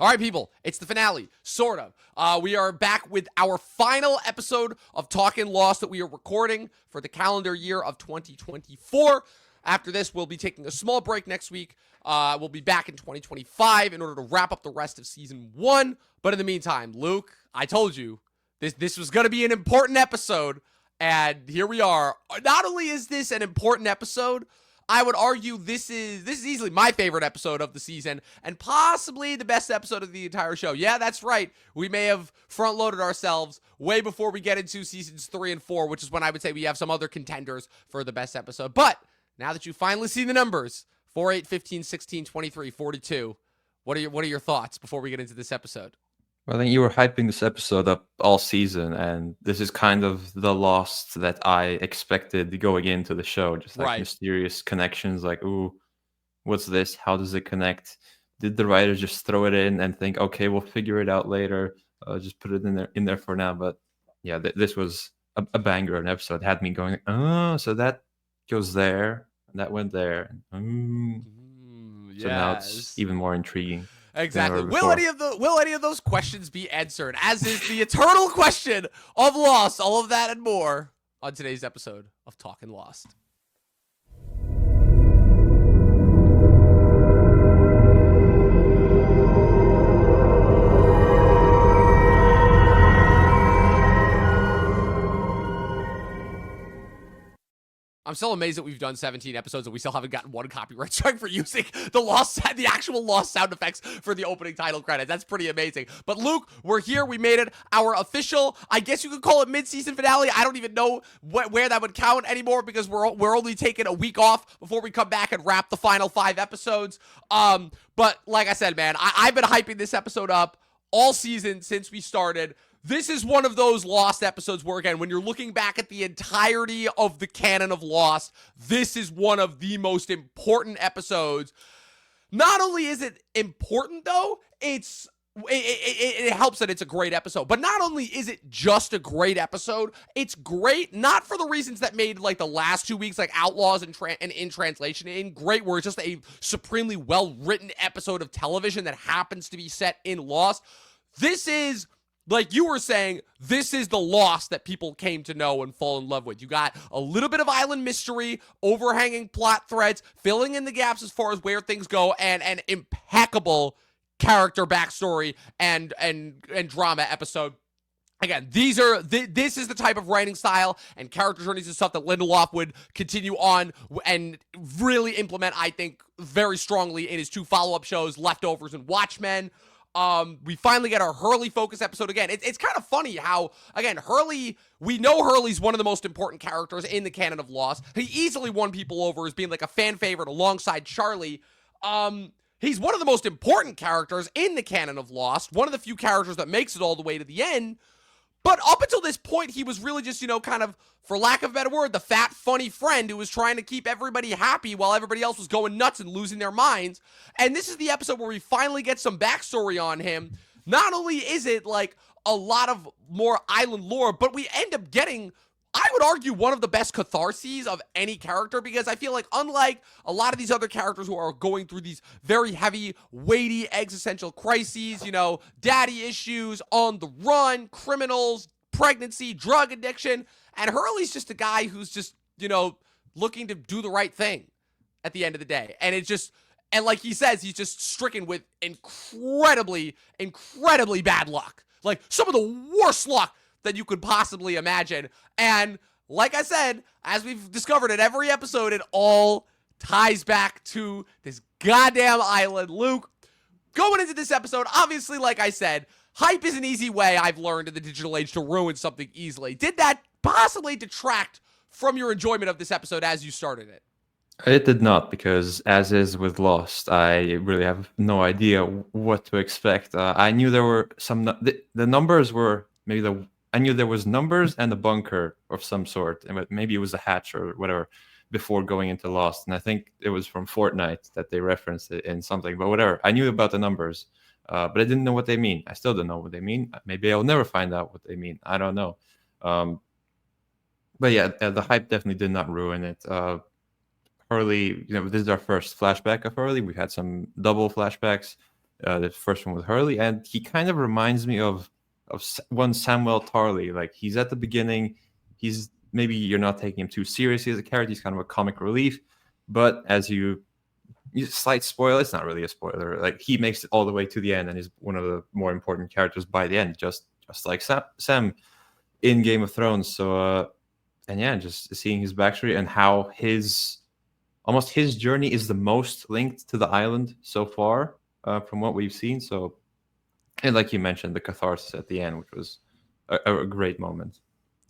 All right, people, it's the finale, sort of. We are back with our final episode of Talkin' Lost that we are recording for the calendar year of 2024. After this, we'll be taking a small break next week. We'll be back in 2025 in order to wrap up the rest of season 1. But in the meantime, Luke, I told you this was going to be an important episode, and here we are. Not only is this an important episode, I would argue this is easily my favorite episode of the season and possibly the best episode of the entire show. Yeah, that's right. We may have front-loaded ourselves way before we get into seasons 3 and 4, which is when I would say we have some other contenders for the best episode. But now that you've finally seen the numbers, 4, 8, 15, 16, 23, 42, what are your thoughts before we get into this episode? Well, I think you were hyping this episode up all season, and this is kind of the Lost that I expected going into the show. Just like mysterious connections, like, ooh, what's this? How does it connect? Did the writers just throw it in and think, okay, we'll figure it out later? Just put it in there for now. But yeah, this was a banger of an episode. It had me going, oh, so that goes there, and that went there. So now it's even more intriguing. Exactly. Will any of those questions be answered? As is the eternal question of Lost. All of that and more on today's episode of Talkin' Lost. I'm still amazed that we've done 17 episodes and we still haven't gotten one copyright strike for using the actual Lost sound effects for the opening title credits. That's pretty amazing. But Luke, we're here. We made it our official, I guess you could call it mid-season finale. I don't even know where that would count anymore because we're only taking a week off before we come back and wrap the final 5 episodes. But like I said, man, I've been hyping this episode up all season since we started. This is one of those Lost episodes where, again, when you're looking back at the entirety of the canon of Lost, this is one of the most important episodes. Not only is it important, though, it helps that it's a great episode. But not only is it just a great episode, it's great not for the reasons that made, like, the last 2 weeks, like Outlaws and In Translation, great, where it's just a supremely well-written episode of television that happens to be set in Lost. This is, like you were saying, this is the Lost that people came to know and fall in love with. You got a little bit of island mystery, overhanging plot threads, filling in the gaps as far as where things go, and an impeccable character backstory and drama episode. Again, this is the type of writing style and character journeys and stuff that Lindelof would continue on and really implement, I think, very strongly in his 2 follow-up shows, Leftovers and Watchmen. We finally get our Hurley focus episode again. It's kind of funny how, again, Hurley, we know Hurley's one of the most important characters in the canon of Lost. He easily won people over as being like a fan favorite alongside Charlie. He's one of the most important characters in the canon of Lost, one of the few characters that makes it all the way to the end. But up until this point, he was really just, kind of, for lack of a better word, the fat, funny friend who was trying to keep everybody happy while everybody else was going nuts and losing their minds. And this is the episode where we finally get some backstory on him. Not only is it, like, a lot of more island lore, but we end up getting, I would argue, one of the best catharses of any character, because I feel like unlike a lot of these other characters who are going through these very heavy, weighty, existential crises, daddy issues, on the run, criminals, pregnancy, drug addiction, and Hurley's just a guy who's just, looking to do the right thing at the end of the day. And it's just, and like he says, he's just stricken with incredibly, incredibly bad luck. Like, some of the worst luck that you could possibly imagine. And like I said, as we've discovered in every episode, it all ties back to this goddamn island. Luke, going into this episode, obviously, like I said, hype is an easy way, I've learned in the digital age, to ruin something easily. Did that possibly detract from your enjoyment of this episode as you started it? It did not, because as is with Lost, I really have no idea what to expect. I knew there were the numbers were maybe I knew there was numbers and a bunker of some sort, and maybe it was a hatch or whatever before going into Lost. And I think it was from Fortnite that they referenced it in something, but whatever. I knew about the numbers, but I didn't know what they mean. I still don't know what they mean. Maybe I'll never find out what they mean. I don't know. But yeah, the hype definitely did not ruin it. Hurley, this is our first flashback of Hurley. We've had some double flashbacks. the first one with Hurley, and he kind of reminds me of one Samuel Tarly. Like, he's at the beginning, he's maybe you're not taking him too seriously as a character. He's kind of a comic relief, but as you slight spoiler, it's not really a spoiler. Like, he makes it all the way to the end and is one of the more important characters by the end, just like Sam in Game of Thrones. So, and yeah, just seeing his backstory and how his journey is the most linked to the island so far, from what we've seen. So, and like you mentioned, the catharsis at the end, which was a great moment.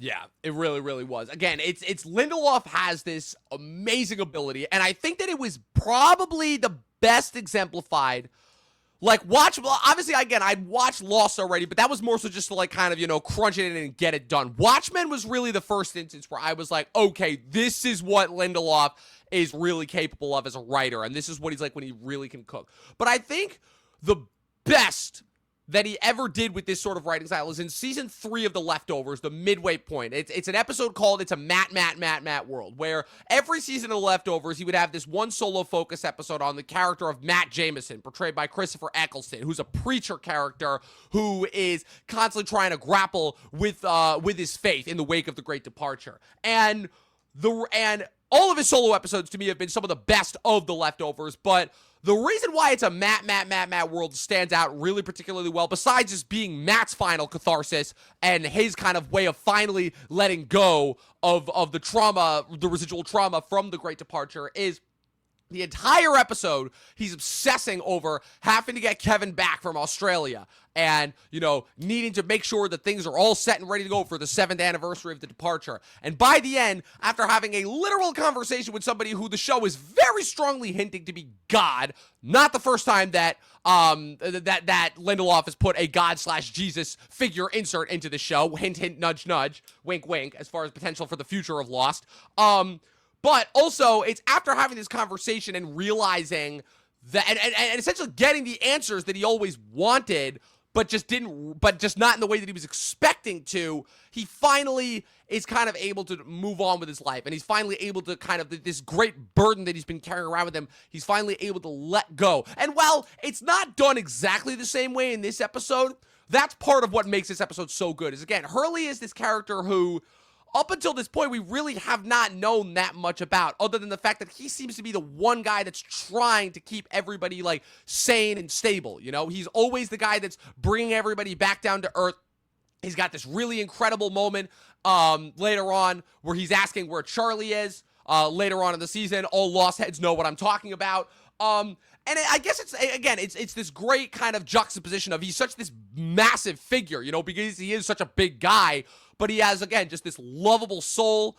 Yeah, it really, really was. Again, it's Lindelof has this amazing ability, and I think that it was probably the best exemplified. Like, obviously, again, I'd watched Lost already, but that was more so just to, like, kind of, crunch it in and get it done. Watchmen was really the first instance where I was like, okay, this is what Lindelof is really capable of as a writer, and this is what he's like when he really can cook. But I think the best that he ever did with this sort of writing style is in season 3 of The Leftovers, the midway point. It's an episode called It's a Matt World, where every season of The Leftovers, he would have this one solo focus episode on the character of Matt Jameson, portrayed by Christopher Eccleston, who's a preacher character who is constantly trying to grapple with his faith in the wake of the Great Departure. And all of his solo episodes, to me, have been some of the best of The Leftovers, but the reason why It's a Matt World stands out really particularly well, besides just being Matt's final catharsis and his kind of way of finally letting go of the trauma, the residual trauma from the Great Departure, is the entire episode, he's obsessing over having to get Kevin back from Australia and, needing to make sure that things are all set and ready to go for the 7th anniversary of the departure. And by the end, after having a literal conversation with somebody who the show is very strongly hinting to be God, not the first time that that Lindelof has put a God/Jesus figure insert into the show, hint, hint, nudge, nudge, wink, wink, as far as potential for the future of Lost, but also, it's after having this conversation and realizing that, and essentially getting the answers that he always wanted, but just not in the way that he was expecting to, he finally is kind of able to move on with his life. And he's finally able to kind of, this great burden that he's been carrying around with him, he's finally able to let go. And while it's not done exactly the same way in this episode, that's part of what makes this episode so good, is, again, Hurley is this character who, up until this point, we really have not known that much about, other than the fact that he seems to be the one guy that's trying to keep everybody, like, sane and stable, He's always the guy that's bringing everybody back down to earth. He's got this really incredible moment later on where he's asking where Charlie is later on in the season. All Lost heads know what I'm talking about. And I guess it's this great kind of juxtaposition of he's such this massive figure, because he is such a big guy, but he has, again, just this lovable soul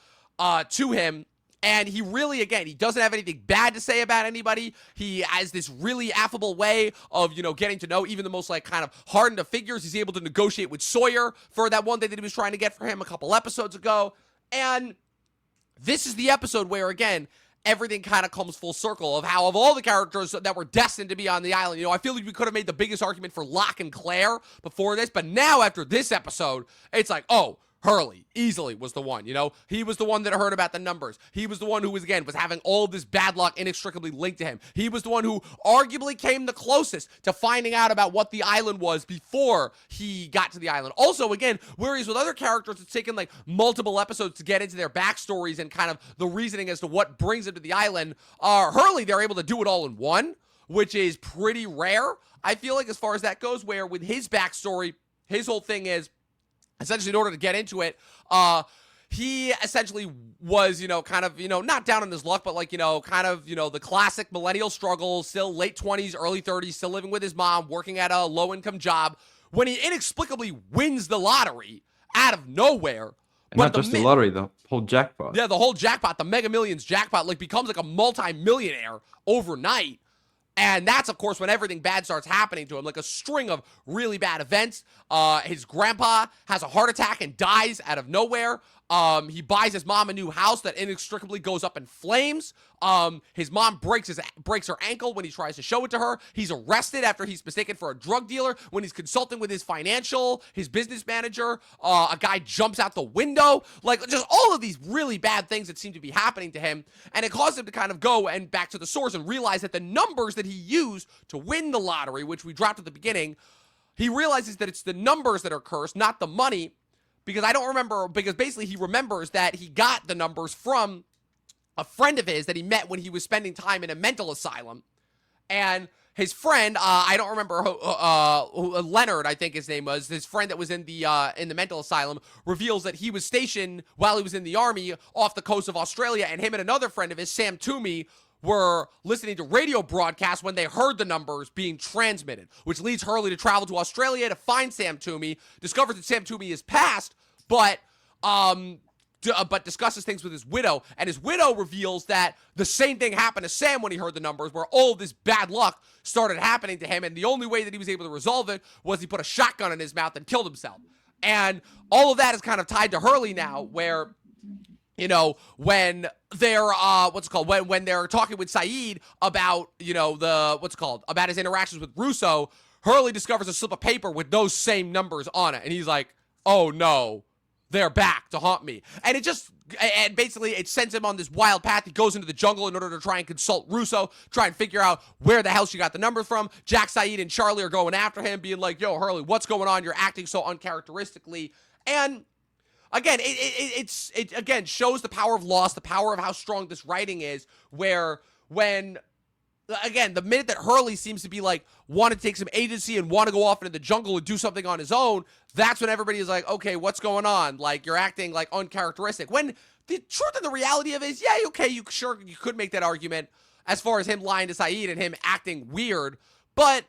to him. And he really, again, he doesn't have anything bad to say about anybody. He has this really affable way of, getting to know even the most, like, kind of hardened of figures. He's able to negotiate with Sawyer for that one thing that he was trying to get for him a couple episodes ago. And this is the episode where, again, everything kind of comes full circle of how, of all the characters that were destined to be on the island, I feel like we could have made the biggest argument for Locke and Claire before this, but now after this episode, it's like, oh, Hurley easily was the one, He was the one that heard about the numbers. He was the one who was having all of this bad luck inextricably linked to him. He was the one who arguably came the closest to finding out about what the island was before he got to the island. Also, again, whereas with other characters, it's taken, like, multiple episodes to get into their backstories and kind of the reasoning as to what brings them to the island. Hurley, they're able to do it all in one, which is pretty rare, I feel like, as far as that goes, where with his backstory, his whole thing is, essentially, in order to get into it, he essentially was, kind of, not down on his luck, but, like, kind of, the classic millennial struggle, still late 20s, early 30s, still living with his mom, working at a low-income job, when he inexplicably wins the lottery out of nowhere. And not just the lottery, the whole jackpot. Yeah, the whole jackpot, the Mega Millions jackpot, like, becomes, like, a multi-millionaire overnight. And that's, of course, when everything bad starts happening to him, like a string of really bad events. His grandpa has a heart attack and dies out of nowhere. He buys his mom a new house that inextricably goes up in flames. His mom breaks her ankle when he tries to show it to her. He's arrested after he's mistaken for a drug dealer when he's consulting with his business manager. A guy jumps out the window. Like, just all of these really bad things that seem to be happening to him. And it caused him to kind of go and back to the source and realize that the numbers that he used to win the lottery, which we dropped at the beginning, he realizes that it's the numbers that are cursed, not the money. Because basically he remembers that he got the numbers from a friend of his that he met when he was spending time in a mental asylum. And his friend, I don't remember who, Leonard, I think his name was, his friend that was in the mental asylum, reveals that he was stationed while he was in the army off the coast of Australia, and him and another friend of his, Sam Toomey, were listening to radio broadcasts when they heard the numbers being transmitted, which leads Hurley to travel to Australia to find Sam Toomey, discovers that Sam Toomey is passed, but discusses things with his widow, and his widow reveals that the same thing happened to Sam when he heard the numbers, where all of this bad luck started happening to him, and the only way that he was able to resolve it was he put a shotgun in his mouth and killed himself. And all of that is kind of tied to Hurley now, where, you know, when they're when they're talking with Saeed about, you know, about his interactions with Russo, Hurley discovers a slip of paper with those same numbers on it, and he's like, oh no, they're back to haunt me. And basically it sends him on this wild path. He goes into the jungle in order to try and consult Russo, try and figure out where the hell she got the numbers from. Jack, Saeed, and Charlie are going after him, being like, yo, Hurley, what's going on? You're acting so uncharacteristically. And again, it again shows the power of loss, the power of how strong this writing is, where when, again, the minute that Hurley seems to be like, want to take some agency and want to go off into the jungle and do something on his own, that's when everybody is like, okay, what's going on? Like, you're acting like uncharacteristic. When the truth and the reality of it is, yeah, okay, you could make that argument as far as him lying to Saeed and him acting weird, but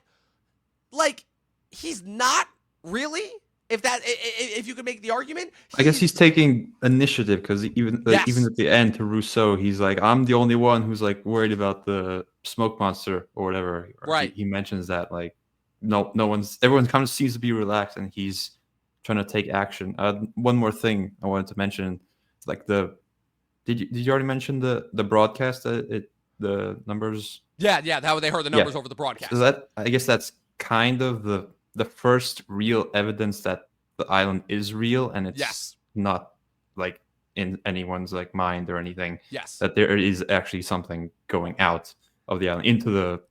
like, he's not really. If you could make the argument, I guess he's taking initiative, because even at the end to Rousseau, he's like, I'm the only one who's like worried about the smoke monster or whatever. Right. He mentions that, like, everyone kind of seems to be relaxed, and he's trying to take action. One more thing I wanted to mention, like did you already mention the broadcast, the numbers? Yeah, how they heard the numbers over the broadcast. So I guess that's kind of the first real evidence that the island is real, and it's not like in anyone's like mind or anything. Yes, that there is actually something going out of the island into the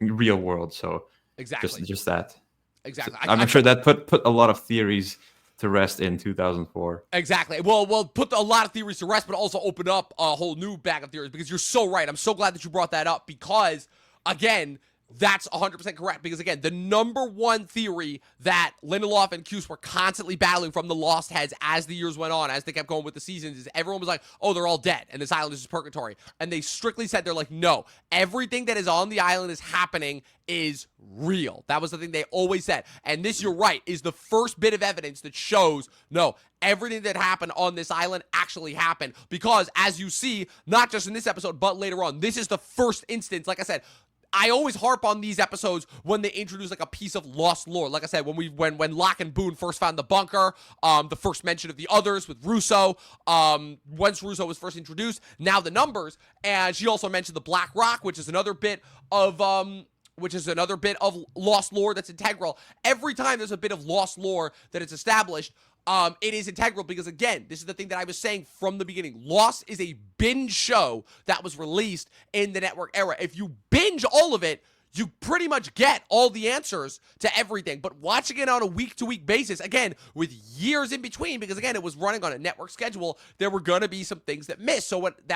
real world. So exactly, just that. Exactly. So I'm sure that put a lot of theories to rest in 2004. Exactly. Well, put a lot of theories to rest, but also open up a whole new bag of theories, because you're so right. I'm so glad that you brought that up, because again, that's 100% correct. Because again, the number one theory that Lindelof and Cuse were constantly battling from the Lost Heads as the years went on, as they kept going with the seasons, is everyone was like, oh, they're all dead and this island is just purgatory. And they strictly said, they're like, no, everything that is on the island is happening is real. That was the thing they always said. And this, you're right, is the first bit of evidence that shows, no, everything that happened on this island actually happened. Because as you see, not just in this episode, but later on, this is the first instance. Like I said, I always harp on these episodes when they introduce like a piece of lost lore. Like I said, when Locke and Boone first found the bunker, the first mention of the others with Russo, once Russo was first introduced, now the numbers, and she also mentioned the Black Rock, which is another bit of lost lore that's integral. Every time there's a bit of lost lore that is established, it is integral, because again, this is the thing that I was saying from the beginning. Lost is a binge show that was released in the network era. If you binge all of it, you pretty much get all the answers to everything. But watching it on a week-to-week basis, again, with years in between, because again, it was running on a network schedule, there were going to be some things that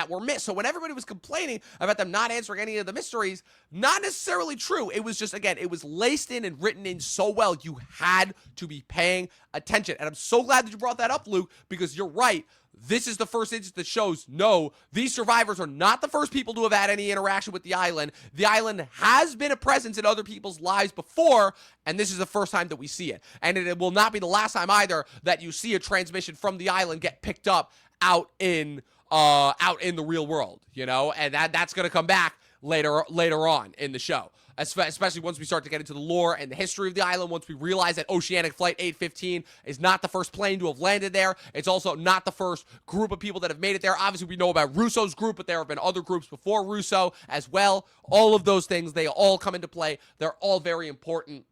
were missed. So when everybody was complaining about them not answering any of the mysteries, not necessarily true. It was just, again, it was laced in and written in so well, you had to be paying attention. And I'm so glad that you brought that up, Luke, because you're right. This is the first instance that shows, no, these survivors are not the first people to have had any interaction with the island. The island has been a presence in other people's lives before, and this is the first time that we see it. And it will not be the last time either that you see a transmission from the island get picked up out in the real world, you know? And that's going to come back later on in the show. especially once we start to get into the lore and the history of the island, once we realize that Oceanic Flight 815 is not the first plane to have landed there. It's also not the first group of people that have made it there. Obviously, we know about Russo's group, but there have been other groups before Russo as well. All of those things, they all come into play. They're all very important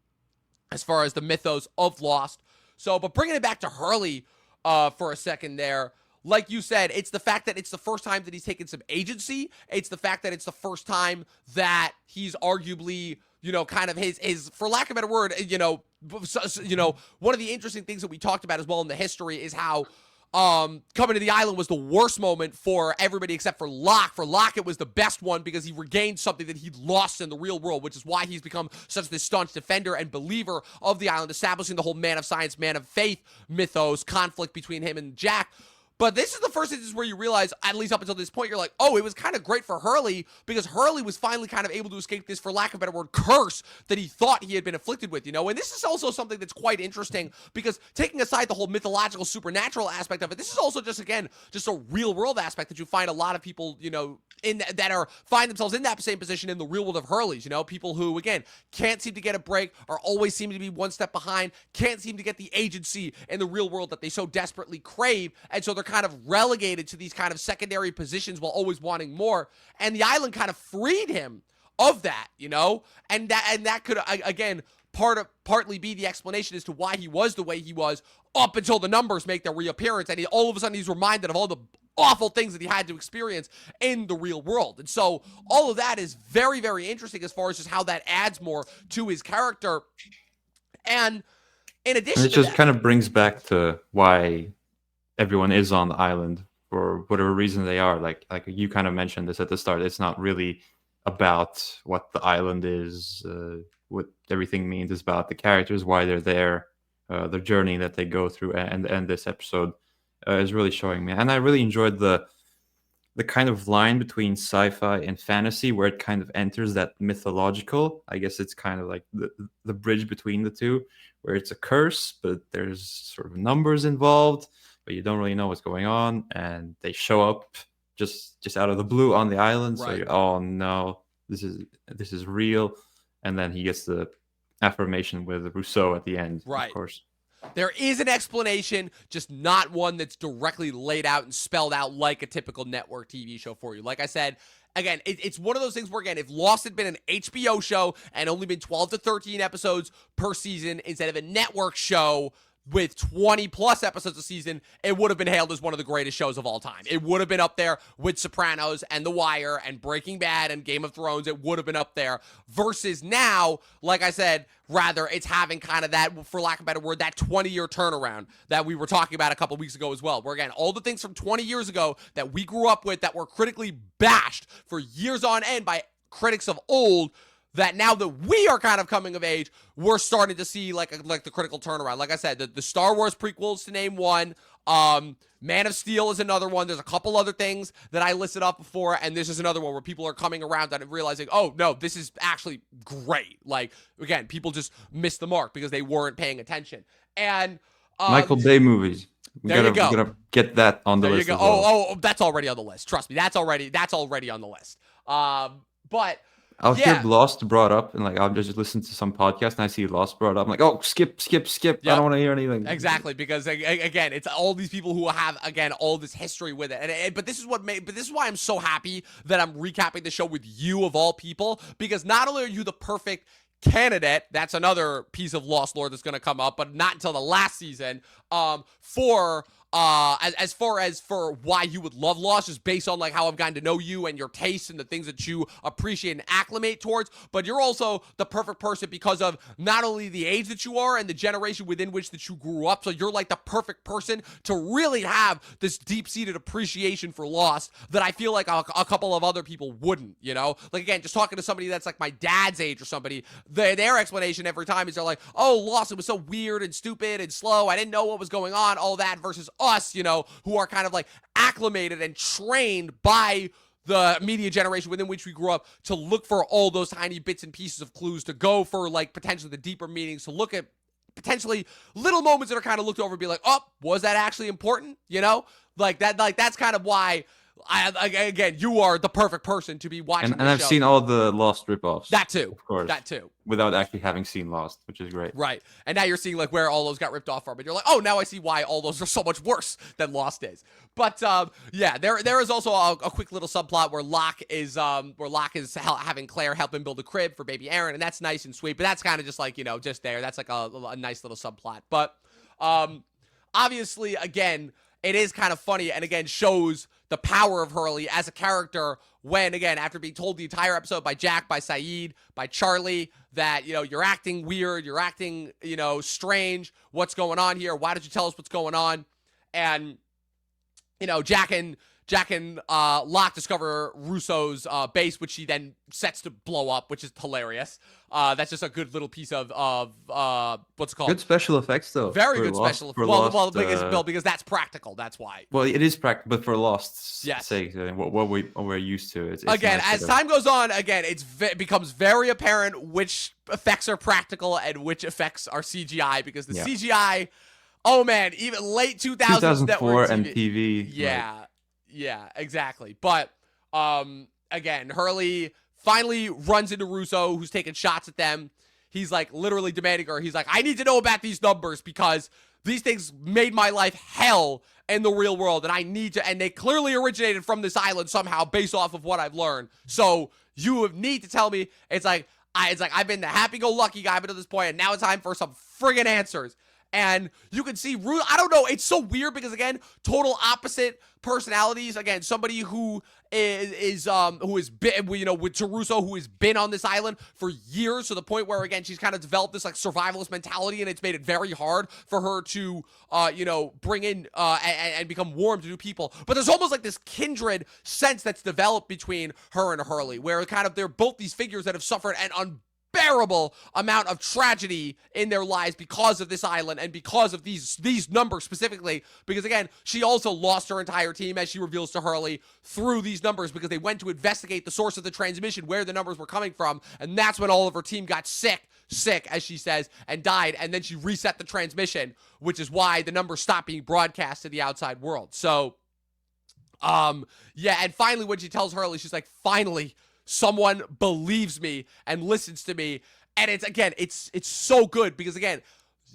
as far as the mythos of Lost. So, but bringing it back to Hurley for a second there, like you said, it's the fact that it's the first time that he's taken some agency. It's the fact that it's the first time that he's arguably, kind of his for lack of a better word, one of the interesting things that we talked about as well in the history is how coming to the island was the worst moment for everybody except for Locke. For Locke, it was the best one because he regained something that he'd lost in the real world, which is why he's become such this staunch defender and believer of the island, establishing the whole man of science, man of faith mythos, conflict between him and Jack. But this is the first instance where you realize, at least up until this point, you're like, oh, it was kind of great for Hurley because Hurley was finally kind of able to escape this, for lack of a better word, curse that he thought he had been afflicted with, And this is also something that's quite interesting because taking aside the whole mythological, supernatural aspect of it, this is also just a real world aspect that you find a lot of people, find themselves in that same position in the real world of Hurley's, people who, again, can't seem to get a break, are always seem to be one step behind, can't seem to get the agency in the real world that they so desperately crave, and so they're kind of relegated to these kind of secondary positions while always wanting more, and the island kind of freed him of that, and that could, again, partly be the explanation as to why he was the way he was up until the numbers make their reappearance, and all of a sudden he's reminded of all the awful things that he had to experience in the real world. And so all of that is very, very interesting as far as just how that adds more to his character. And in addition, and it just kind of brings back to why everyone is on the island for whatever reason they are. Like you kind of mentioned this at the start. It's not really about what the island is, what everything means. It's about the characters, why they're there, the journey that they go through, and this episode is really showing me. And I really enjoyed the kind of line between sci-fi and fantasy where it kind of enters that mythological. I guess it's kind of like the bridge between the two, where it's a curse, but there's sort of numbers involved, but you don't really know what's going on, and they show up just out of the blue on the island. Right. So you're, oh no, this is real. And then he gets the affirmation with Rousseau at the end, right. Of course. There is an explanation, just not one that's directly laid out and spelled out like a typical network TV show for you. Like I said, again, it's one of those things where, again, if Lost had been an HBO show and only been 12 to 13 episodes per season instead of a network show with 20 plus episodes a season, it would have been hailed as one of the greatest shows of all time. It would have been up there with Sopranos and The Wire and Breaking Bad and Game of Thrones. It would have been up there versus now, like I said, rather it's having kind of that, for lack of a better word, that 20-year turnaround that we were talking about a couple weeks ago as well, where, again, all the things from 20 years ago that we grew up with that were critically bashed for years on end by critics of old, that now that we are kind of coming of age, we're starting to see like the critical turnaround. Like I said, the Star Wars prequels, to name one. Man of Steel is another one. There's a couple other things that I listed off before, and this is another one where people are coming around and realizing, oh, no, this is actually great. Like, again, people just missed the mark because they weren't paying attention. And Michael Bay movies. We gotta get that on the list. There you go. Oh, that's already on the list. Trust me, that's already on the list. But I'll hear Lost brought up, and like I'll just listen to some podcast, and I see Lost brought up. I'm like, oh, skip. Yep. I don't want to hear anything. Exactly, because again, it's all these people who have all this history with it. But this is why I'm so happy that I'm recapping the show with you of all people, because not only are you the perfect candidate, that's another piece of Lost lore that's going to come up, but not until the last season, for as far as for why you would love Lost, just based on like how I've gotten to know you and your tastes and the things that you appreciate and acclimate towards, but you're also the perfect person because of not only the age that you are and the generation within which that you grew up, so you're like the perfect person to really have this deep-seated appreciation for Lost that I feel like a couple of other people wouldn't, Like, again, just talking to somebody that's like my dad's age or somebody, their explanation every time is they're like, oh, Lost, it was so weird and stupid and slow, I didn't know what was going on, all that, versus us, who are kind of like acclimated and trained by the media generation within which we grew up to look for all those tiny bits and pieces of clues, to go for like potentially the deeper meanings, to look at potentially little moments that are kind of looked over and be like, oh, was that actually important? Like that, like that's kind of why Again, you are the perfect person to be watching. And I've seen all the Lost ripoffs. That too, of course. That too. Without actually having seen Lost, which is great. Right. And now you're seeing like where all those got ripped off from, and you're like, oh, now I see why all those are so much worse than Lost is. But yeah, there is also a quick little subplot where Locke is having Claire help him build a crib for baby Aaron, and that's nice and sweet. But that's kind of just like, you know, just there. That's like a nice little subplot. But obviously, again, it is kind of funny, and again shows the power of Hurley as a character when, again, after being told the entire episode by Jack, by Saeed, by Charlie, that, you know, you're acting weird, you're acting, you know, strange, what's going on here? Why did you tell us what's going on? And, you know, Jack and Locke discover Russo's base, which he then sets to blow up, which is hilarious. That's just a good little piece of what's it called? Good special effects, though. Very good special effects. Because that's practical. That's why. Well, it is practical, but for Lost's yes. sake, what we're used to. It's again, nice as time goes on, again, it becomes very apparent which effects are practical and which effects are CGI, because the CGI, oh man, even late 2000s 2004 network TV. Yeah. Like, yeah, exactly. But again, Hurley finally runs into Russo, who's taking shots at them. He's like literally demanding her. He's like, I need to know about these numbers because these things made my life hell in the real world, and I need to, and they clearly originated from this island somehow based off of what I've learned. So you need to tell me. It's like I've been the happy-go-lucky guy up until this point, and now it's time for some friggin' answers. And you can see, I don't know, it's so weird because, again, total opposite personalities. Again, somebody who has been, you know, with Russo, who has been on this island for years, to the point where, again, she's kind of developed this like survivalist mentality, and it's made it very hard for her to, you know, bring in and become warm to new people. But there's almost like this kindred sense that's developed between her and Hurley, where kind of they're both these figures that have suffered an unbearable amount of tragedy in their lives because of this island and because of these numbers specifically, because again, she also lost her entire team, as she reveals to Hurley, through these numbers, because they went to investigate the source of the transmission, where the numbers were coming from, and that's when all of her team got sick, as she says, and died, and then she reset the transmission, which is why the numbers stopped being broadcast to the outside world. So yeah, and finally when she tells Hurley, she's like, finally someone believes me and listens to me. And it's so good, because again,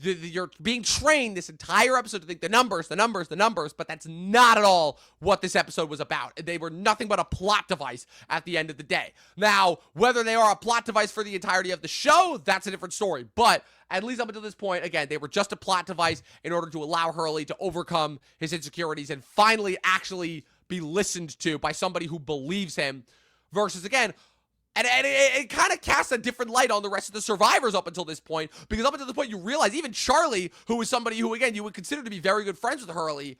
you're being trained this entire episode to think the numbers, but that's not at all what this episode was about. They were nothing but a plot device at the end of the day. Now, whether they are a plot device for the entirety of the show, that's a different story. But at least up until this point, again, they were just a plot device in order to allow Hurley to overcome his insecurities and finally actually be listened to by somebody who believes him. Versus, again, and it kind of casts a different light on the rest of the survivors up until this point, because up until this point, you realize even Charlie, who is somebody who, again, you would consider to be very good friends with Hurley,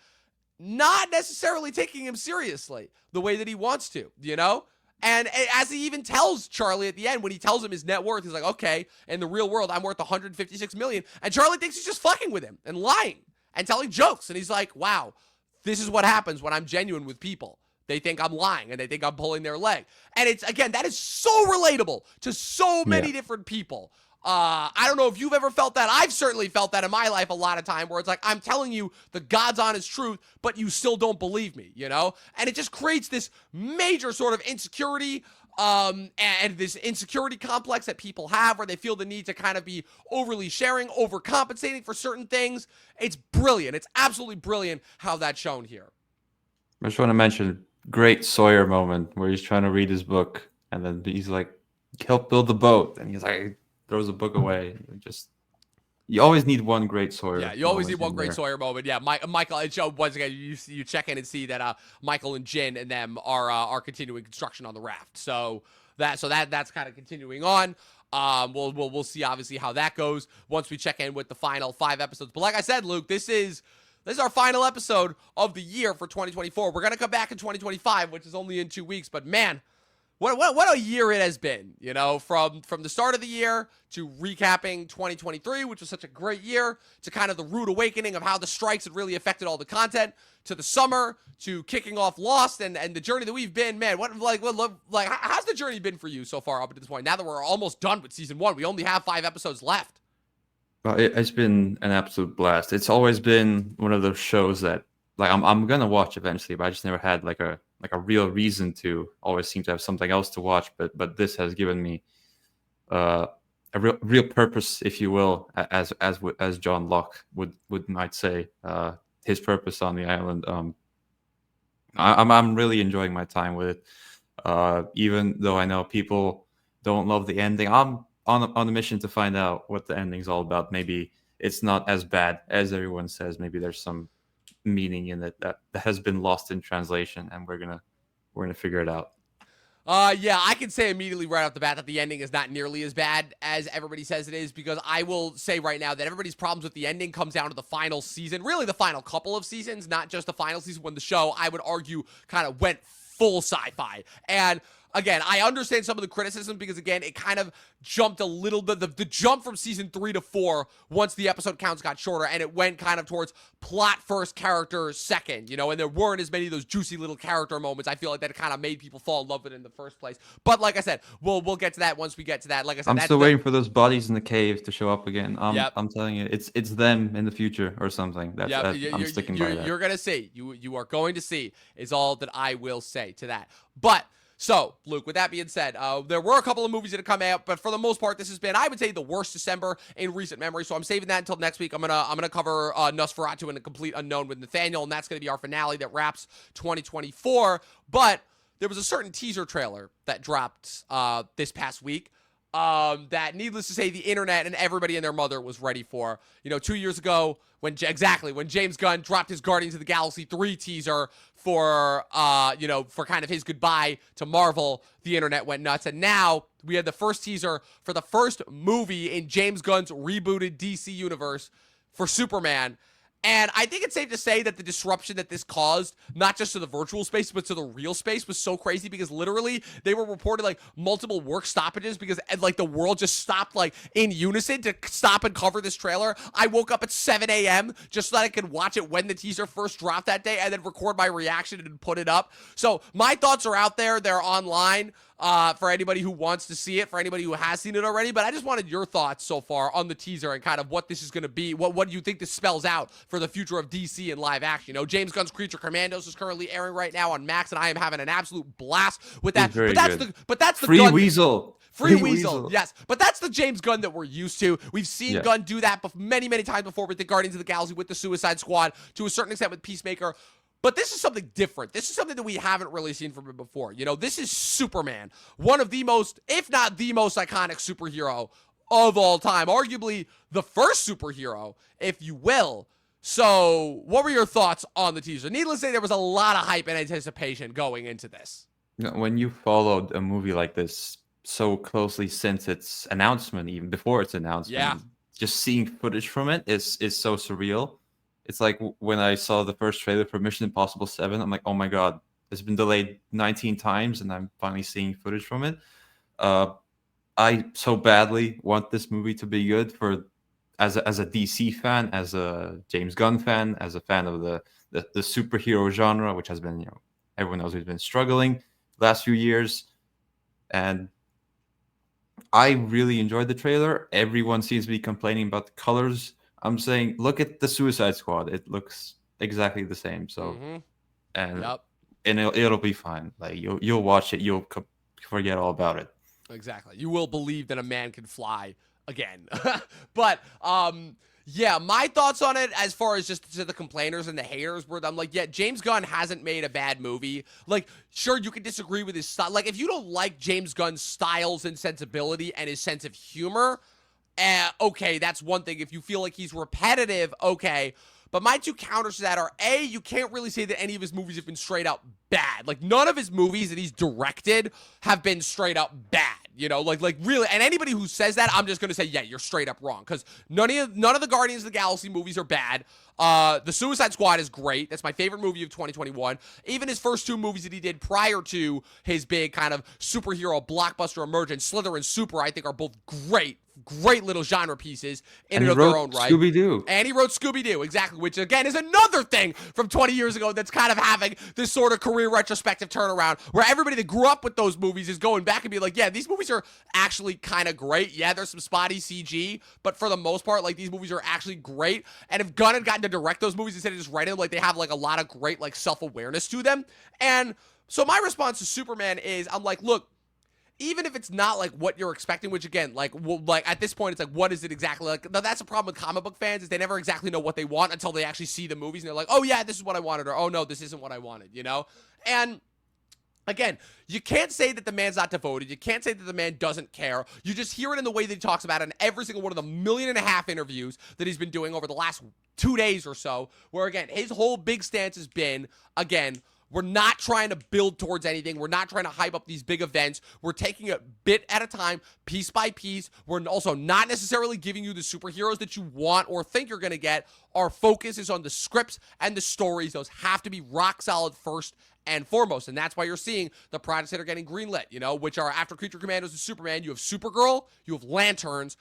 not necessarily taking him seriously the way that he wants to, you know? And as he even tells Charlie at the end, when he tells him his net worth, he's like, okay, in the real world, I'm worth $156 million. And Charlie thinks he's just fucking with him and lying and telling jokes. And he's like, wow, this is what happens when I'm genuine with people. They think I'm lying, and they think I'm pulling their leg. And it's, again, that is so relatable to so many different people. I don't know if you've ever felt that. I've certainly felt that in my life a lot of time, where it's like, I'm telling you the God's honest truth, but you still don't believe me, you know? And it just creates this major sort of insecurity, and this insecurity complex that people have, where they feel the need to kind of be overly sharing, overcompensating for certain things. It's brilliant. It's absolutely brilliant how that's shown here. I just want to mention great Sawyer moment where he's trying to read his book, and then he's like, help build the boat, and he's like, throws the book away. You always need one great Sawyer. Yeah, you always need one great Sawyer moment. Yeah, Michael, and once again, you check in and see that Michael and Jin and them are continuing construction on the raft. So that's kind of continuing on. We'll see obviously how that goes once we check in with the final 5 episodes. But like I said, Luke, this is our final episode of the year for 2024. We're gonna come back in 2025, which is only in 2 weeks. But man, what a year it has been, you know, from the start of the year to recapping 2023, which was such a great year, to kind of the rude awakening of how the strikes had really affected all the content, to the summer, to kicking off Lost, and the journey that we've been. Man, how's the journey been for you so far up to this point? Now that we're almost done with season 1, we only have 5 episodes left. Well, it's been an absolute blast. It's always been one of those shows that, like, I'm gonna watch eventually, but I just never had like a like a real reason to always seem to have something else to watch. But this has given me a real purpose, if you will, as John Locke would might say, his purpose on the island. I'm really enjoying my time with it, even though I know people don't love the ending. I'm on a mission to find out what the ending's all about. Maybe it's not as bad as everyone says. Maybe there's some meaning in it that has been lost in translation, and we're gonna figure it out. Yeah, I can say immediately right off the bat that the ending is not nearly as bad as everybody says it is, because I will say right now that everybody's problems with the ending comes down to the final season, really the final couple of seasons, not just the final season, when the show, I would argue, kind of went full sci-fi. And again, I understand some of the criticism because, again, it kind of jumped a little bit. The jump from season 3 to 4, once the episode counts got shorter, and it went kind of towards plot first, character second, you know, and there weren't as many of those juicy little character moments. I feel like that kind of made people fall in love with it in the first place. But like I said, we'll get to that once we get to that. Like I said, I'm still waiting for those bodies in the cave to show up again. I'm telling you, it's them in the future or something. I'm sticking by that. You're gonna see. You are going to see is all that I will say to that. But so, Luke, with that being said, there were a couple of movies that have come out, but for the most part, this has been, I would say, the worst December in recent memory. So I'm saving that until next week. I'm gonna cover Nosferatu and a Complete Unknown with Nathaniel, and that's gonna be our finale that wraps 2024. But there was a certain teaser trailer that dropped this past week. That, needless to say, the internet and everybody and their mother was ready for. You know, 2 years ago, when James Gunn dropped his Guardians of the Galaxy 3 teaser for kind of his goodbye to Marvel, the internet went nuts. And now we had the first teaser for the first movie in James Gunn's rebooted DC universe for Superman. And I think it's safe to say that the disruption that this caused, not just to the virtual space, but to the real space, was so crazy, because literally they were reported like multiple work stoppages because like the world just stopped like in unison to stop and cover this trailer. I woke up at 7 a.m. just so that I could watch it when the teaser first dropped that day and then record my reaction and put it up. So my thoughts are out there. They're online. For anybody who wants to see it, for anybody who has seen it already. But I just wanted your thoughts so far on the teaser and kind of what this is going to be. What do you think this spells out for the future of DC in live action? You know, James Gunn's Creature Commandos is currently airing right now on Max, and I am having an absolute blast with that. But that's the Free Gunn Weasel. Free Weasel, yes. But that's the James Gunn that we're used to. We've seen Gunn do that many, many times before with the Guardians of the Galaxy, with the Suicide Squad, to a certain extent with Peacemaker. But this is something different. This is something that we haven't really seen from him before. You know, this is Superman, one of the most, if not the most iconic superhero of all time. Arguably the first superhero, if you will. So what were your thoughts on the teaser? Needless to say, there was a lot of hype and anticipation going into this. You know, when you followed a movie like this so closely since its announcement, even before its announcement, just seeing footage from it is so surreal. It's like when I saw the first trailer for Mission Impossible 7, I'm like, oh my God, it's been delayed 19 times and I'm finally seeing footage from it. I so badly want this movie to be good as a DC fan, as a James Gunn fan, as a fan of the superhero genre, which has been, you know, everyone knows we've been struggling the last few years. And I really enjoyed the trailer. Everyone seems to be complaining about the colors. I'm saying, look at the Suicide Squad. It looks exactly the same. So, and it'll be fine. Like you'll watch it, you'll forget all about it. Exactly. You will believe that a man can fly again. But yeah, my thoughts on it, as far as just to the complainers and the haters, were I'm like, yeah, James Gunn hasn't made a bad movie. Like, sure, you can disagree with his style. Like, if you don't like James Gunn's styles and sensibility and his sense of humor, okay, that's one thing. If you feel like he's repetitive, okay. But my two counters to that are, A, you can't really say that any of his movies have been straight up bad. Like, none of his movies that he's directed have been straight up bad. You know, like really, and anybody who says that, I'm just going to say, yeah, you're straight up wrong. Because none of the Guardians of the Galaxy movies are bad. The Suicide Squad is great. That's my favorite movie of 2021. Even his first two movies that he did prior to his big kind of superhero blockbuster emergence, Slither and Super, I think are both great little genre pieces in and of their own right. Scooby-Doo. And he wrote Scooby-Doo, exactly, which again is another thing from 20 years ago that's kind of having this sort of career retrospective turnaround, where everybody that grew up with those movies is going back and be like, yeah, these movies are actually kind of great. Yeah, there's some spotty CG, but for the most part, like, these movies are actually great. And if Gunn had gotten to direct those movies instead of just writing them, like, they have like a lot of great like self-awareness to them. And So my response to Superman is, I'm like, look, even if it's not like what you're expecting, which again, like, like at this point, it's like, what is it exactly? Like, that's a problem with comic book fans, is they never exactly know what they want until they actually see the movies and they're like, oh yeah, this is what I wanted, or oh no, this isn't what I wanted, you know? And again, you can't say that the man's not devoted. You can't say that the man doesn't care. You just hear it in the way that he talks about it in every single one of the 1.5 million interviews that he's been doing over the last 2 days or so, where again, his whole big stance has been, again, we're not trying to build towards anything. We're not trying to hype up these big events. We're taking it bit at a time, piece by piece. We're also not necessarily giving you the superheroes that you want or think you're going to get. Our focus is on the scripts and the stories. Those have to be rock solid first and foremost. And that's why you're seeing the projects that are getting greenlit, you know, which are after Creature Commandos and Superman. You have Supergirl, you have Lanterns,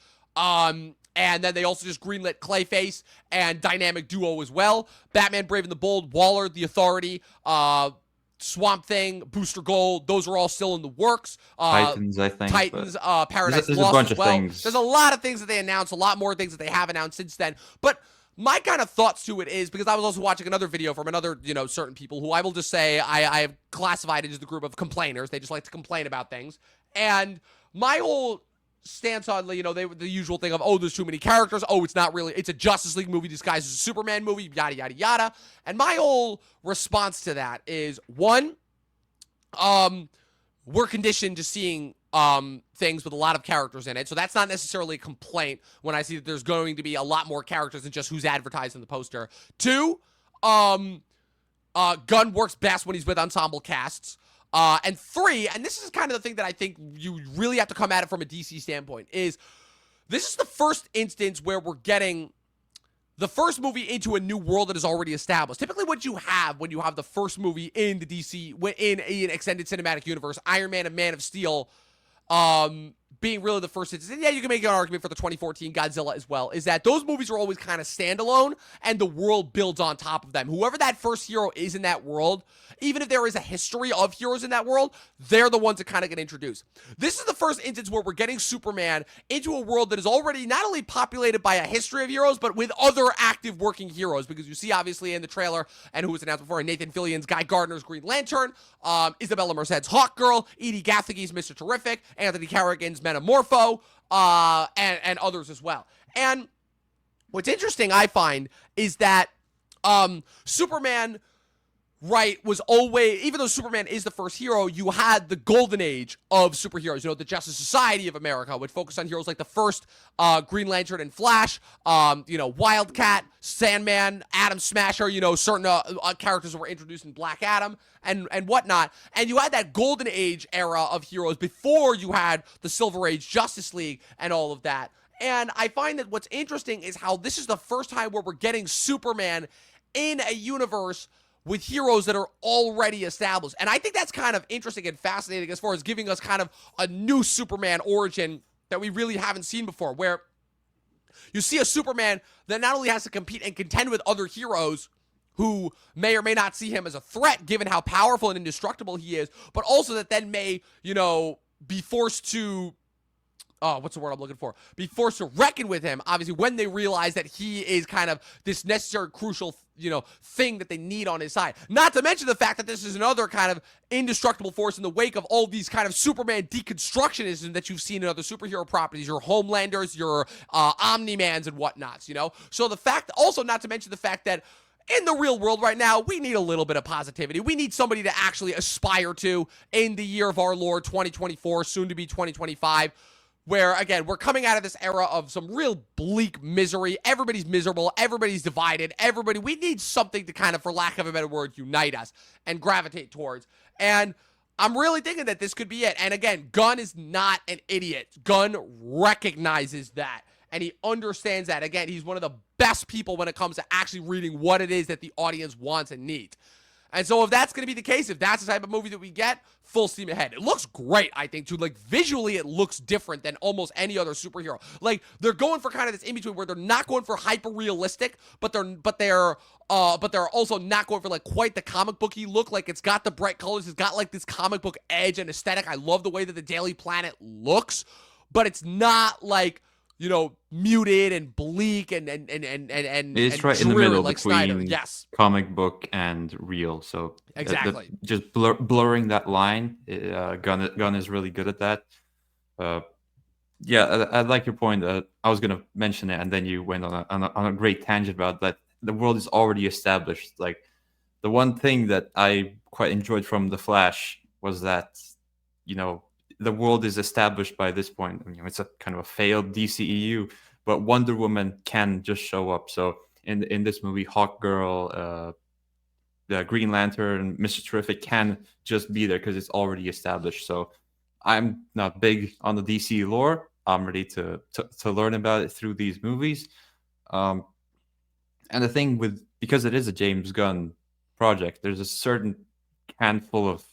and then they also just greenlit Clayface and Dynamic Duo as well. Batman Brave and the Bold, Waller, The Authority, Swamp Thing, Booster Gold, those are all still in the works. Titans, I think. Paradise there's Lost a bunch as well. of things. There's a lot of things that they announced, a lot more things that they have announced since then. But my kind of thoughts to it is, because I was also watching another video from another, you know, certain people who I will just say I have classified into the group of complainers. They just like to complain about things. And my whole stance on, you know, the usual thing of, oh, there's too many characters. Oh, it's not really, it's a Justice League movie disguised as a Superman movie, yada, yada, yada. And my whole response to that is, one, we're conditioned to seeing things with a lot of characters in it. So that's not necessarily a complaint when I see that there's going to be a lot more characters than just who's advertised in the poster. Two, Gunn works best when he's with ensemble casts. And three, and this is kind of the thing that I think you really have to come at it from a DC standpoint, is this is the first instance where we're getting the first movie into a new world that is already established. Typically what you have when you have the first movie in the DC, in an extended cinematic universe, Iron Man and Man of Steel, being really the first instance, and yeah, you can make an argument for the 2014 Godzilla as well, is that those movies are always kind of standalone, and the world builds on top of them. Whoever that first hero is in that world, even if there is a history of heroes in that world, they're the ones that kind of get introduced. This is the first instance where we're getting Superman into a world that is already not only populated by a history of heroes, but with other active working heroes, because you see obviously in the trailer, and who was announced before, Nathan Fillion's Guy Gardner's Green Lantern, Isabella Merced's Hawkgirl, Edie Gathegy's Mr. Terrific, Anthony Carrigan's Metamorpho, and others as well. And what's interesting, I find, is that Superman, right, was always, even though Superman is the first hero, you had the golden age of superheroes, you know, the Justice Society of America, which focused on heroes like the first Green Lantern and Flash, you know, Wildcat, Sandman, Atom Smasher, you know, certain characters that were introduced in Black Adam and whatnot. And you had that golden age era of heroes before you had the Silver Age Justice League and all of that. And I find that what's interesting is how this is the first time where we're getting Superman in a universe with heroes that are already established. And I think that's kind of interesting and fascinating as far as giving us kind of a new Superman origin that we really haven't seen before, where you see a Superman that not only has to compete and contend with other heroes who may or may not see him as a threat given how powerful and indestructible he is, but also that then may, you know, be forced to, what's the word I'm looking for? Be forced to reckon with him, obviously, when they realize that he is kind of this necessary, crucial, you know, thing that they need on his side. Not to mention the fact that this is another kind of indestructible force in the wake of all these kind of Superman deconstructionism that you've seen in other superhero properties, your Homelanders, your Omni-Mans and whatnots, you know? So the fact, also not to mention the fact that in the real world right now, we need a little bit of positivity. We need somebody to actually aspire to in the year of our Lord 2024, soon to be 2025. Where, again, we're coming out of this era of some real bleak misery. Everybody's miserable. Everybody's divided. We need something to kind of, for lack of a better word, unite us and gravitate towards. And I'm really thinking that this could be it. And again, Gunn is not an idiot. Gunn recognizes that. And he understands that. Again, he's one of the best people when it comes to actually reading what it is that the audience wants and needs. And so if that's going to be the case, if that's the type of movie that we get, full steam ahead. It looks great, I think, too. Like, visually, it looks different than almost any other superhero. Like, they're going for kind of this in-between where they're not going for hyper-realistic, but they're also not going for, like, quite the comic booky look. Like, it's got the bright colors. It's got, like, this comic book edge and aesthetic. I love the way that the Daily Planet looks, but it's not, like, muted and bleak It's and right in the dreary middle like Snyder. between Yes, comic book and real. So exactly. just blurring that line, Gunn is really good at that. Uh, yeah, I like your point. I was gonna mention it, and then you went on a great tangent about that. The world is already established. Like the one thing that I quite enjoyed from The Flash was that you know the world is established by this point. It's a kind of a failed DCEU, but Wonder Woman can just show up. So in this movie, Hawkgirl, the Green Lantern, Mr. Terrific can just be there because it's already established. So I'm not big on the DC lore. I'm ready to learn about it through these movies. Um, and the thing with because it is a James Gunn project, there's a certain handful of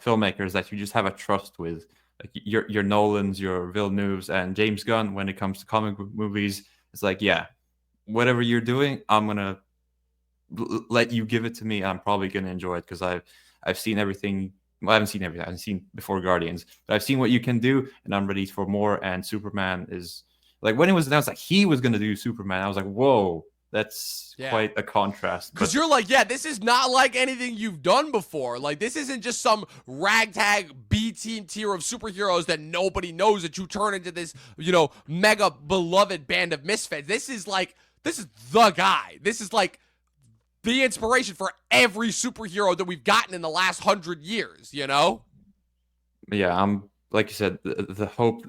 filmmakers that you just have a trust with, like your Nolans, your Villeneuves, and James Gunn. When it comes to comic book movies, it's like, yeah, whatever you're doing, I'm gonna let you give it to me. I'm probably gonna enjoy it because I've seen everything. Well, I haven't seen everything. I haven't seen before Guardians, but I've seen what you can do, and I'm ready for more. And Superman is like when it was announced that he was gonna do Superman, I was like, whoa, that's quite a contrast. Because you're like, yeah, this is not like anything you've done before. Like, this isn't just some ragtag B-team tier of superheroes that nobody knows that you turn into this, mega beloved band of misfits. This is the guy. This is like the inspiration for every superhero that we've gotten in the last 100 years, Yeah, I'm like you said, the hope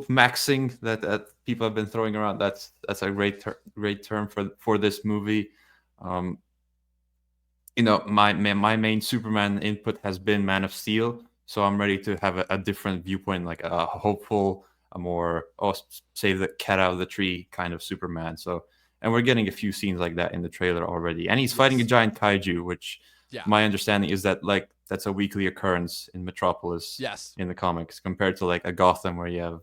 maxing that people have been throwing around. That's a great term for this movie. My main Superman input has been Man of Steel, so I'm ready to have a different viewpoint, like a hopeful, a more save the cat out of the tree kind of Superman. So, and we're getting a few scenes like that in the trailer already, and he's fighting a giant kaiju, which my understanding is that like that's a weekly occurrence in Metropolis. Yes. In the comics, compared to like a Gotham where you have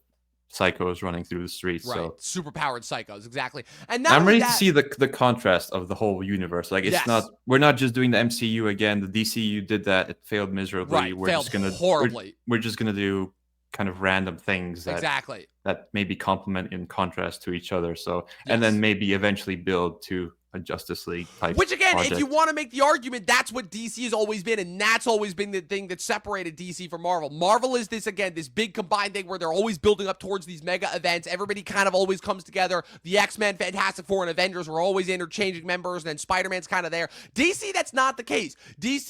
psychos running through the streets. Right. So super powered psychos, exactly. And I'm ready to see the contrast of the whole universe. Like it's we're not just doing the MCU again. The DCU did that; it failed miserably. Right. We're failed just gonna horribly. We're just gonna do kind of random things that maybe complement in contrast to each other. So and then maybe eventually build to a Justice League type. Which again, project. if you want to make the argument, that's what DC has always been, and that's always been the thing that separated DC from Marvel. Marvel is this big combined thing where they're always building up towards these mega events. Everybody kind of always comes together. The X-Men, Fantastic Four, and Avengers were always interchanging members, and then Spider-Man's kind of there. DC, that's not the case. DC,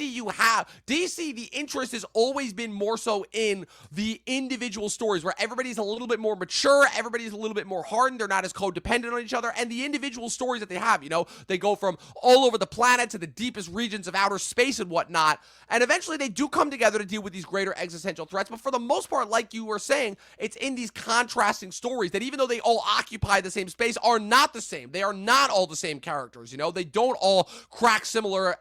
the interest has always been more so in the individual stories where everybody's a little bit more mature, everybody's a little bit more hardened, they're not as codependent on each other, and the individual stories that they have, they go from all over the planet to the deepest regions of outer space and whatnot. And eventually they do come together to deal with these greater existential threats. But for the most part, like you were saying, it's in these contrasting stories that even though they all occupy the same space, are not the same. They are not all the same characters. They don't all crack similar,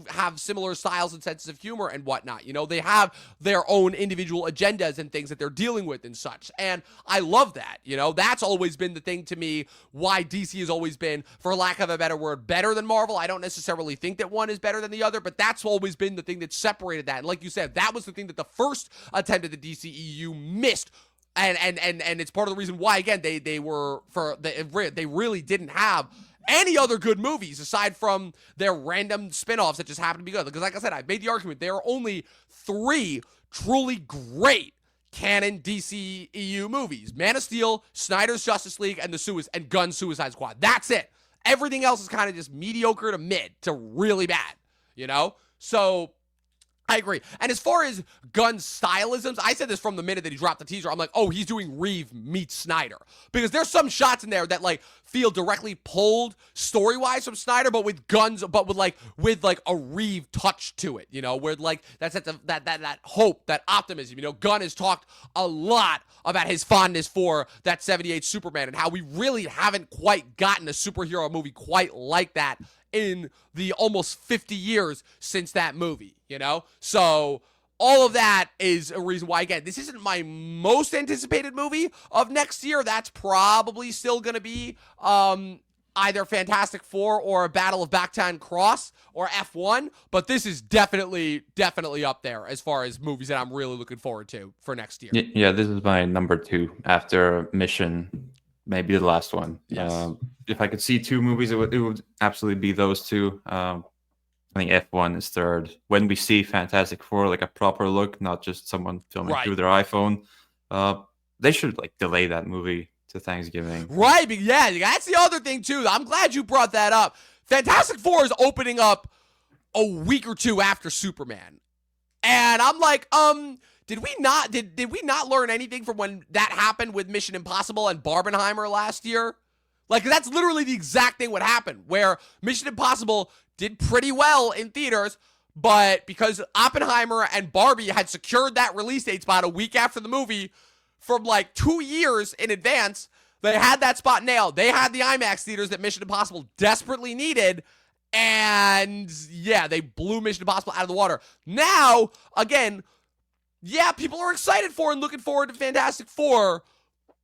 have similar styles and senses of humor and whatnot. They have their own individual agendas and things that they're dealing with and such. And I love that. That's always been the thing to me, why DC has always been, for lack of a better word, better than Marvel. I don't necessarily think that one is better than the other, but that's always been the thing that separated that. And like you said, that was the thing that the first attempt at the DCEU missed. And it's part of the reason why, again, they really didn't have any other good movies aside from their random spin-offs that just happen to be good. Because like I said, I've made the argument there are only 3 truly great canon DCEU movies: Man of Steel, Snyder's Justice League, and Gunn's Suicide Squad. That's it. Everything else is kind of just mediocre to mid to really bad, So I agree. And as far as Gunn's stylisms, I said this from the minute that he dropped the teaser. I'm like, oh, he's doing Reeve meets Snyder. Because there's some shots in there that like feel directly pulled story-wise from Snyder, but with a Reeve touch to it, where like that hope, that optimism. Gunn has talked a lot about his fondness for that 78 Superman and how we really haven't quite gotten a superhero movie quite like that in the almost 50 years since that movie, So all of that is a reason why, again, this isn't my most anticipated movie of next year. That's probably still going to be either Fantastic Four or a Battle of Bactan Cross or F1, but this is definitely up there as far as movies that I'm really looking forward to for next year. Yeah, this is my number 2 after Mission. maybe the last one. Yes. If I could see two movies, it would absolutely be those two. I think F1 is third. When we see Fantastic Four, like a proper look, not just someone filming through their iPhone, they should like delay that movie to Thanksgiving. Right, yeah, that's the other thing too. I'm glad you brought that up. Fantastic Four is opening up a week or two after Superman. And I'm like, did we not learn anything from when that happened with Mission Impossible and Barbenheimer last year? Like, that's literally the exact thing what happened, where Mission Impossible did pretty well in theaters, but because Oppenheimer and Barbie had secured that release date spot a week after the movie from like 2 years in advance, they had that spot nailed. They had the IMAX theaters that Mission Impossible desperately needed, and yeah, they blew Mission Impossible out of the water. Now, again, yeah, people are excited for and looking forward to Fantastic Four,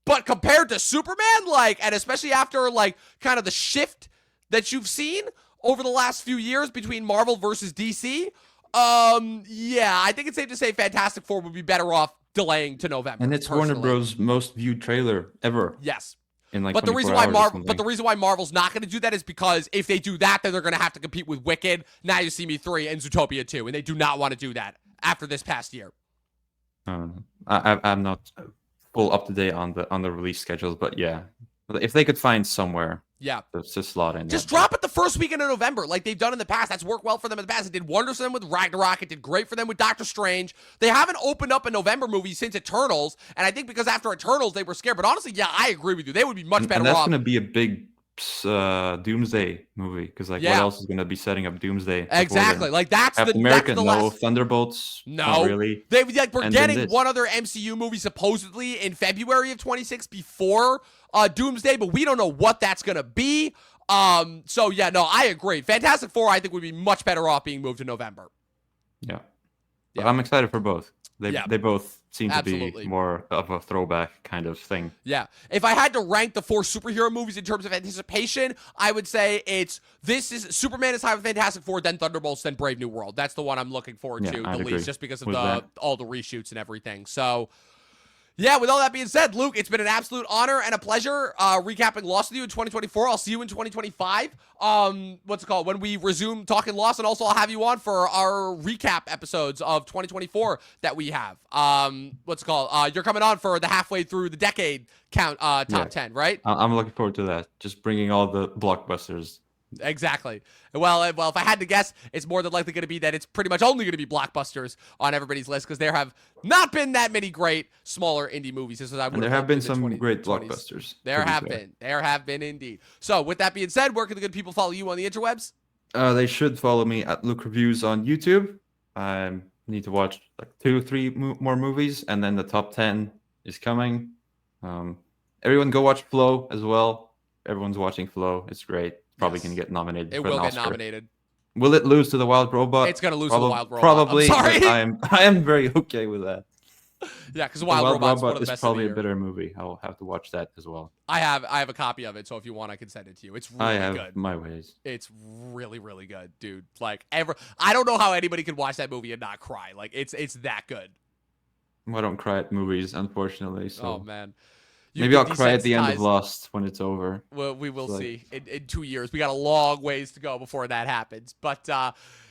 but compared to Superman, like, and especially after like kind of the shift that you've seen over the last few years between Marvel versus DC, yeah, I think it's safe to say Fantastic Four would be better off delaying to November. And it's Warner Bros. Most viewed trailer ever. Yes. In like but the reason why Marvel's not going to do that is because if they do that, then they're going to have to compete with Wicked, Now You See Me 3, and Zootopia 2, and they do not want to do that after this past year. I'm not full up to date on the release schedules, but yeah, if they could find somewhere, yeah, to slot in, just drop it the first weekend of November, like they've done in the past. That's worked well for them in the past. It did wonders for them with Ragnarok. It did great for them with Doctor Strange. They haven't opened up a November movie since Eternals, and I think because after Eternals they were scared. But honestly, yeah, I agree with you. They would be much better and that's off. Going to be a big Doomsday movie because like what else is going to be setting up Doomsday? Exactly, like that's Captain America, no. Thunderbolts, no, not really. We're getting one other MCU movie supposedly in February of 2026 before Doomsday, but we don't know what that's going to be. So yeah, no, I agree. Fantastic Four, I think, would be much better off being moved to November. Yeah. But I'm excited for both. They both seem to be more of a throwback kind of thing. Yeah. If I had to rank the 4 superhero movies in terms of anticipation, I would say Superman is higher than Fantastic Four, then Thunderbolts, then Brave New World. That's the one I'm looking forward to the least, just because of all the reshoots and everything. So yeah, with all that being said, Luke, it's been an absolute honor and a pleasure recapping Lost with you in 2024. I'll see you in 2025. When we resume talking Lost, and also I'll have you on for our recap episodes of 2024 that we have. You're coming on for the halfway through the decade count top 10, right? I'm looking forward to that. Just bringing all the blockbusters. Exactly. Well, if I had to guess, it's more than likely going to be that it's pretty much only going to be blockbusters on everybody's list because there have not been that many great smaller indie movies. And there have been some great blockbusters. There have been indeed. So with that being said, where can the good people follow you on the interwebs? They should follow me at Luke Reviews on YouTube. I need to watch like 2-3 more movies, and then the top 10 is coming. Everyone go watch Flow as well. Everyone's watching Flow. It's great. Probably can get nominated. It will get nominated. Will it lose to The Wild Robot? It's going to lose to The Wild Robot. Probably. I'm sorry. I am very okay with that. Yeah, because The Wild Robot is probably a better movie. I'll have to watch that as well. I have a copy of it, so if you want, I can send it to you. It's really good. I have my ways. It's really, really good, dude. Like I don't know how anybody could watch that movie and not cry. Like it's that good. I don't cry at movies, unfortunately. So. Oh man. Maybe I'll cry at the end of Lost when it's over. Well, we will see in 2 years. We got a long ways to go before that happens. But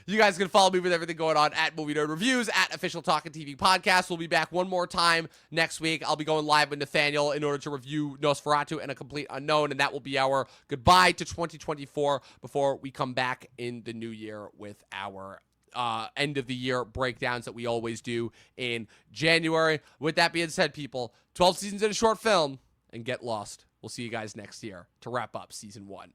you guys can follow me with everything going on at Movie Nerd Reviews, at Official Talkin TV Podcast. We'll be back one more time next week. I'll be going live with Nathaniel in order to review Nosferatu and A Complete Unknown, and that will be our goodbye to 2024 before we come back in the new year with our end of the year breakdowns that we always do in January. With that being said, people, 12 seasons in a short film, and get lost. We'll see you guys next year to wrap up season 1.